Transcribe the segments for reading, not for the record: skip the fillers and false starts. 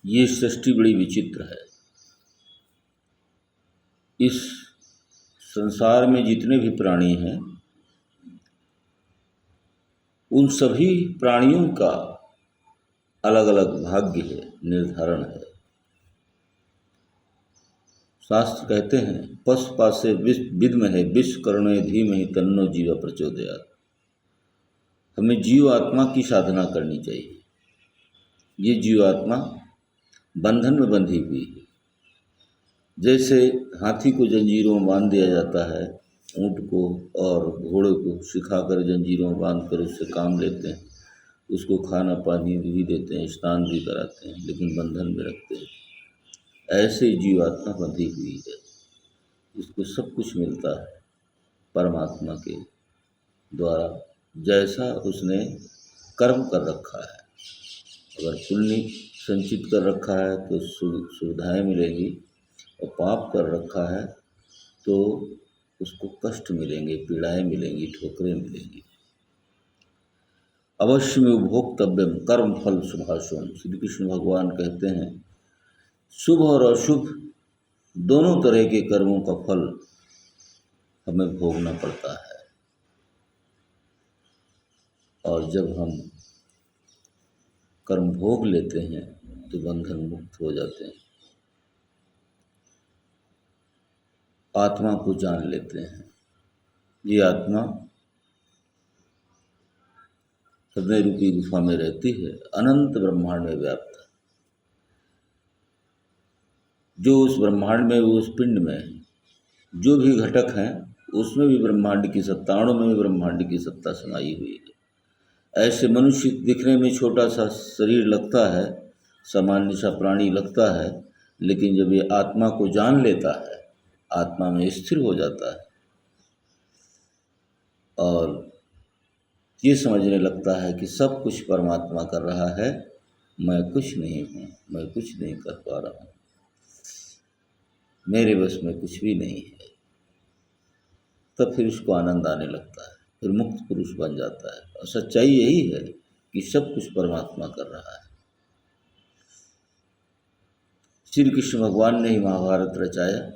ये सृष्टि बड़ी विचित्र है। इस संसार में जितने भी प्राणी हैं उन सभी प्राणियों का अलग अलग भाग्य है, निर्धारण है। शास्त्र कहते हैं पशुपासे विद्महे विश्वकर्णे धीमहि तन्नो जीव प्रचोदयात्। हमें जीव आत्मा की साधना करनी चाहिए। ये जीवात्मा बंधन में बंधी हुई है। जैसे हाथी को जंजीरों में बांध दिया जाता है, ऊँट को और घोड़े को सिखाकर जंजीरों में बांध कर उससे काम लेते हैं, उसको खाना पानी भी देते हैं, स्नान भी कराते हैं, लेकिन बंधन में रखते हैं। ऐसे जीवात्मा बंधी हुई है। इसको सब कुछ मिलता है परमात्मा के द्वारा, जैसा उसने कर्म कर रखा है। अगर पुण्य संचित कर रखा है तो सुविधाएं मिलेंगी, और पाप कर रखा है तो उसको कष्ट मिलेंगे, पीड़ाएं मिलेंगी, ठोकरें मिलेंगी। अवश्य में उपभोक्तव्यम कर्म फल शुभाशुभम। श्री कृष्ण भगवान कहते हैं शुभ और अशुभ दोनों तरह के कर्मों का फल हमें भोगना पड़ता है। और जब हम कर्म भोग लेते हैं तो बंधन मुक्त हो जाते हैं, आत्मा को जान लेते हैं। ये आत्मा हृदय रूपी गुफा में रहती है, अनंत ब्रह्मांड में व्याप्त है। जो उस ब्रह्मांड में, उस पिंड में जो भी घटक हैं उसमें भी ब्रह्मांड की सत्ता, अणु में भी ब्रह्मांड की सत्ता समाई हुई है। ऐसे मनुष्य दिखने में छोटा सा शरीर लगता है, सामान्य सा प्राणी लगता है, लेकिन जब ये आत्मा को जान लेता है, आत्मा में स्थिर हो जाता है और ये समझने लगता है कि सब कुछ परमात्मा कर रहा है, मैं कुछ नहीं हूँ, मैं कुछ नहीं कर पा रहा हूँ, मेरे बस में कुछ भी नहीं है, तब फिर उसको आनंद आने लगता है, फिर मुक्त पुरुष बन जाता है। और सच्चाई यही है कि सब कुछ परमात्मा कर रहा है। श्री कृष्ण भगवान ने ही महाभारत रचाया,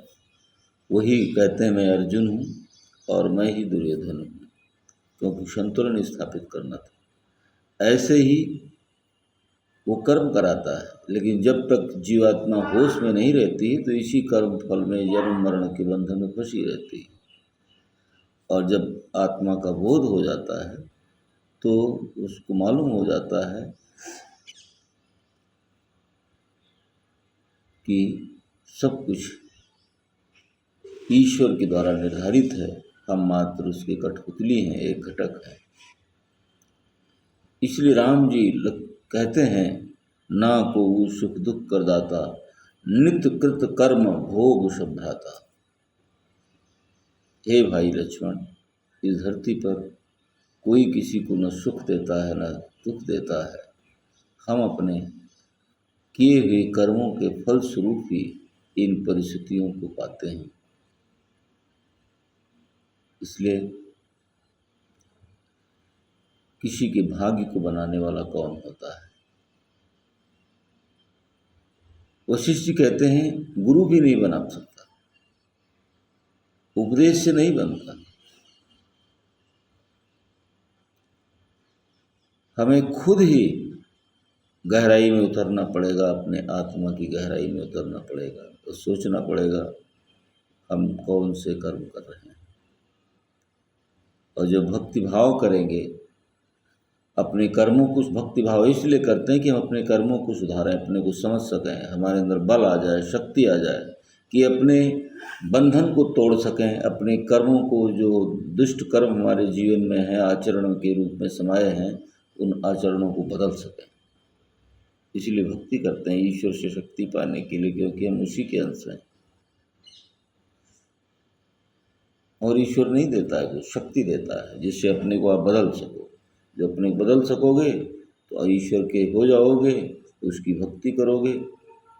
वही कहते हैं मैं अर्जुन हूँ और मैं ही दुर्योधन हूँ, क्योंकि संतुलन स्थापित करना था। ऐसे ही वो कर्म कराता है, लेकिन जब तक जीवात्मा होश में नहीं रहती तो इसी कर्म फल में जन्म मरण के बंधन में फंसी रहती है। और जब आत्मा का बोध हो जाता है तो उसको मालूम हो जाता है कि सब कुछ ईश्वर के द्वारा निर्धारित है, हम मात्र उसके कठपुतली हैं, एक घटक है। इसलिए राम जी कहते हैं ना को सुख दुख कर दाता, नित्य कृत कर्म भोग शब्दाता। हे भाई लक्ष्मण, इस धरती पर कोई किसी को न सुख देता है न दुख देता है, हम अपने किए हुए कर्मों के फल स्वरूप ही इन परिस्थितियों को पाते हैं। इसलिए किसी के भाग्य को बनाने वाला कौन होता है? वशिष्ठ जी कहते हैं गुरु भी नहीं बना सकता, उपदेश से नहीं बनता। हमें खुद ही गहराई में उतरना पड़ेगा, अपने आत्मा की गहराई में उतरना पड़ेगा और सोचना पड़ेगा हम कौन से कर्म कर रहे हैं। और जब भक्ति भाव करेंगे, अपने कर्मों को भक्ति भाव इसलिए करते हैं कि हम अपने कर्मों को सुधारें, अपने को समझ सकें, हमारे अंदर बल आ जाए, शक्ति आ जाए कि अपने बंधन को तोड़ सकें, अपने कर्मों को, जो दुष्ट कर्म हमारे जीवन में है, आचरण के रूप में समाये हैं, उन आचरणों को बदल सकें। इसलिए भक्ति करते हैं ईश्वर से शक्ति पाने के लिए, क्योंकि हम उसी के अंश हैं। और ईश्वर नहीं देता है, वो शक्ति देता है जिससे अपने को आप बदल सको। जब अपने को बदल सकोगे तो ईश्वर के हो जाओगे, उसकी भक्ति करोगे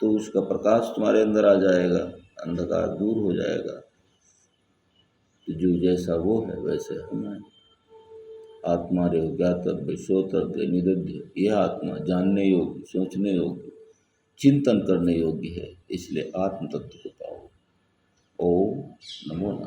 तो उसका प्रकाश तुम्हारे अंदर आ जाएगा, अंधकार दूर हो जाएगा। तो जो जैसा वो है वैसे हम हैं। आत्मा रे ज्ञातव्य श्रोतव्य निदध्य, यह आत्मा जानने योग्य, सोचने योग्य, चिंतन करने योग्य है, इसलिए आत्म तत्व को पाओ। ओम नमो नारायण।